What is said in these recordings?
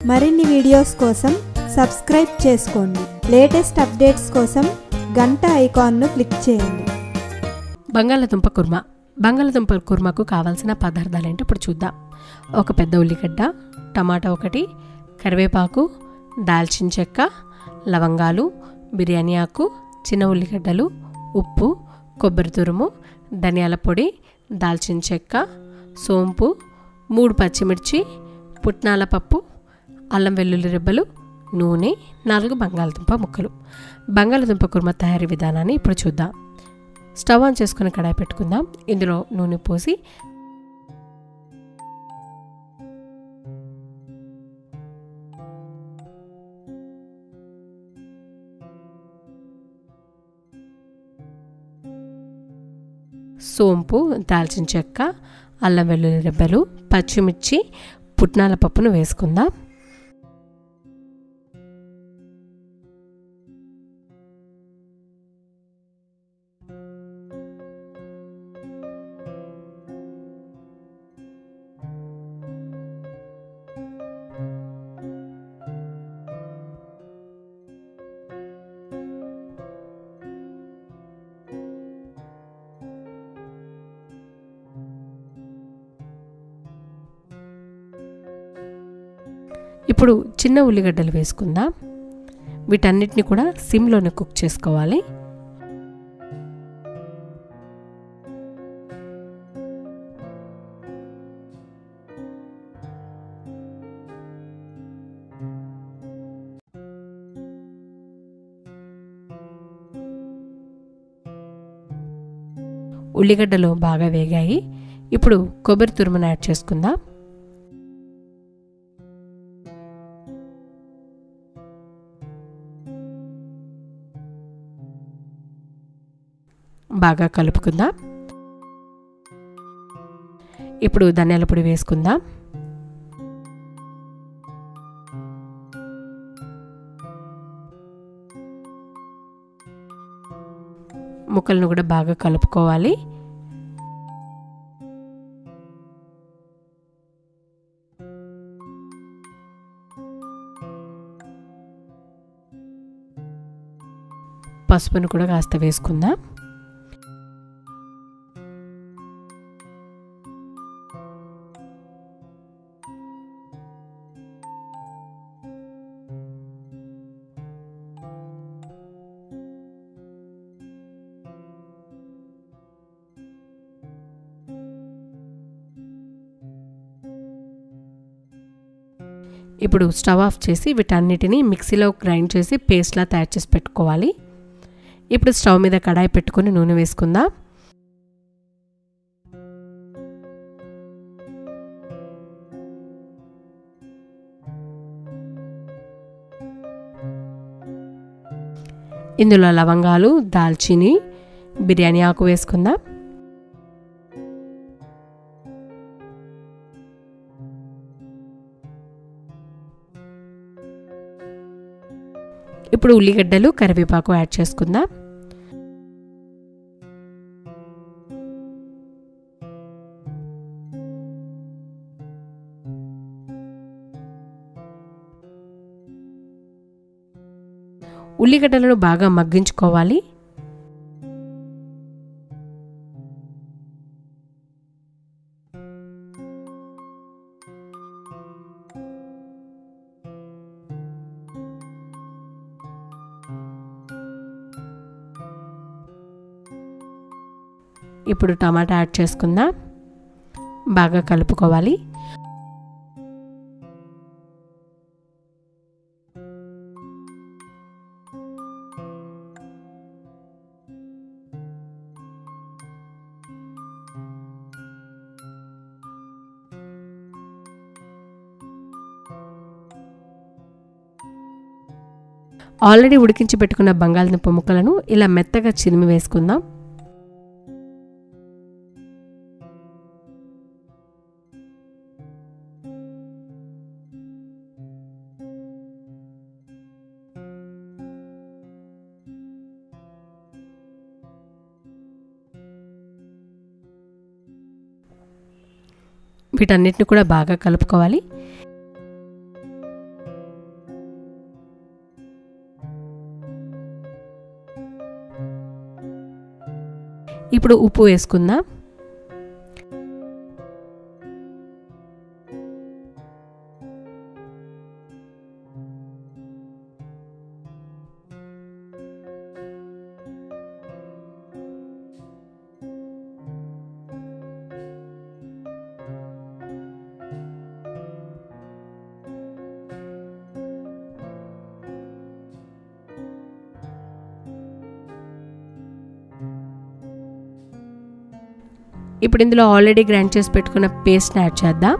మరిన్ని వీడియోస్ కోసం సబ్స్క్రైబ్ చేసుకోండి. లేటెస్ట్ అప్డేట్స్ కోసం గంట ఐకాన్ను క్లిక్ చేయండి. బంగాళదుంప కుర్మా. బంగాళదుంప కుర్మాకు కావాల్సిన పదార్థాలు ఏంటో ఇప్పుడు చూద్దాం. ఒక పెద్ద ఉల్లిగడ్డ, టమాటా ఒకటి, కరివేపాకు, దాల్చిన చెక్క, లవంగాలు, బిర్యానీ ఆకు, చిన్న ఉల్లిగడ్డలు, ఉప్పు, కొబ్బరి తురుము, ధనియాల పొడి, దాల్చిన చెక్క, సోంపు, 3 పచ్చిమిర్చి, పుట్నాల పప్పు, అల్లం వెల్లుల్లి రెబ్బలు, నూనె, 4 బంగాళదుంప ముక్కలు. బంగాళదుంప కుర్మా తయారీ విధానాన్ని ఇప్పుడు చూద్దాం. స్టవ్ ఆన్ చేసుకుని కడాయి పెట్టుకుందాం. ఇందులో నూనె పోసి సోంపు, దాల్చిన చెక్క, అల్లం వెల్లుల్లి రెబ్బలు, పచ్చిమిర్చి, పుట్నాల పప్పును వేసుకుందాం. ఇప్పుడు చిన్న ఉల్లిగడ్డలు వేసుకుందాం. వీటన్నిటిని కూడా సిమ్లోనే కుక్ చేసుకోవాలి. ఉల్లిగడ్డలు బాగా వేగాయి. ఇప్పుడు కొబ్బరి తురుమును యాడ్ చేసుకుందాం. బాగా కలుపుకుందాం. ఇప్పుడు ధనియాల పొడి వేసుకుందాం. ముక్కలను కూడా బాగా కలుపుకోవాలి. పసుపును కూడా కాస్త వేసుకుందాం. ఇప్పుడు స్టవ్ ఆఫ్ చేసి వీటన్నిటిని మిక్సీలో గ్రైండ్ చేసి పేస్ట్లా తయారు చేసి పెట్టుకోవాలి. ఇప్పుడు స్టవ్ మీద కడాయి పెట్టుకొని నూనె వేసుకుందాం. ఇందులో లవంగాలు, దాల్చిని, బిర్యానీ ఆకు వేసుకుందాం. ఇప్పుడు ఉల్లిగడ్డలు, కరివేపాకు యాడ్ చేసుకుందాం. ఉల్లిగడ్డలను బాగా మగ్గించుకోవాలి. ఇప్పుడు టమాటా యాడ్ చేసుకుందాం. బాగా కలుపుకోవాలి. ఆల్రెడీ ఉడికించి పెట్టుకున్న బంగాళదుంప ముక్కలను ఇలా మెత్తగా చిరిమి వేసుకుందాం. వీటన్నిటిని కూడా బాగా కలుపుకోవాలి. ఇప్పుడు ఉప్పు వేసుకుందాం. ఇప్పుడు ఇందులో ఆల్రెడీ గ్రైండ్ చేసి పెట్టుకున్న పేస్ట్ని యాడ్ చేద్దాం.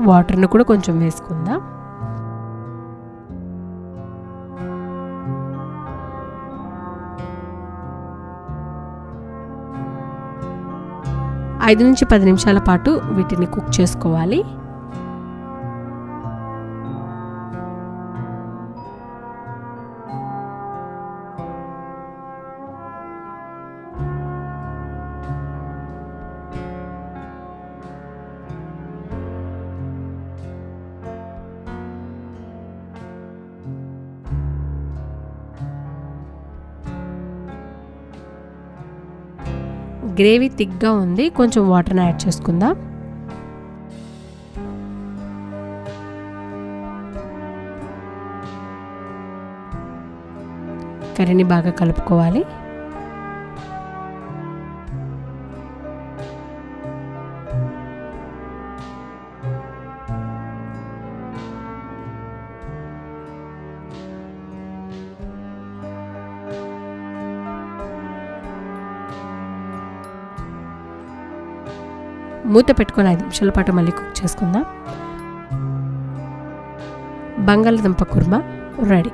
వాటర్ను కూడా కొంచెం వేసుకుందాం. ఐదు నుంచి 10 నిమిషాల పాటు వీటిని కుక్ చేసుకోవాలి. గ్రేవీ థిక్గా ఉంది, కొంచెం వాటర్ని యాడ్ చేసుకుందాం. కర్రీని బాగా కలుపుకోవాలి. మూత పెట్టుకొని 5 నిమిషాల పాటు మళ్ళీ కుక్ చేసుకుందాం. బంగాళదుంప కుర్మా రెడీ.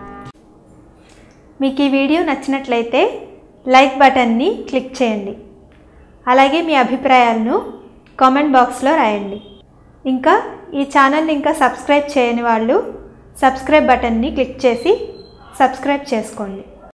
మీకు ఈ వీడియో నచ్చినట్లయితే లైక్ బటన్ని క్లిక్ చేయండి. అలాగే మీ అభిప్రాయాలను కామెంట్ బాక్స్లో రాయండి. ఇంకా ఈ ఛానల్ని ఇంకా సబ్స్క్రైబ్ చేయని వాళ్ళు సబ్స్క్రైబ్ బటన్ని క్లిక్ చేసి సబ్స్క్రైబ్ చేసుకోండి.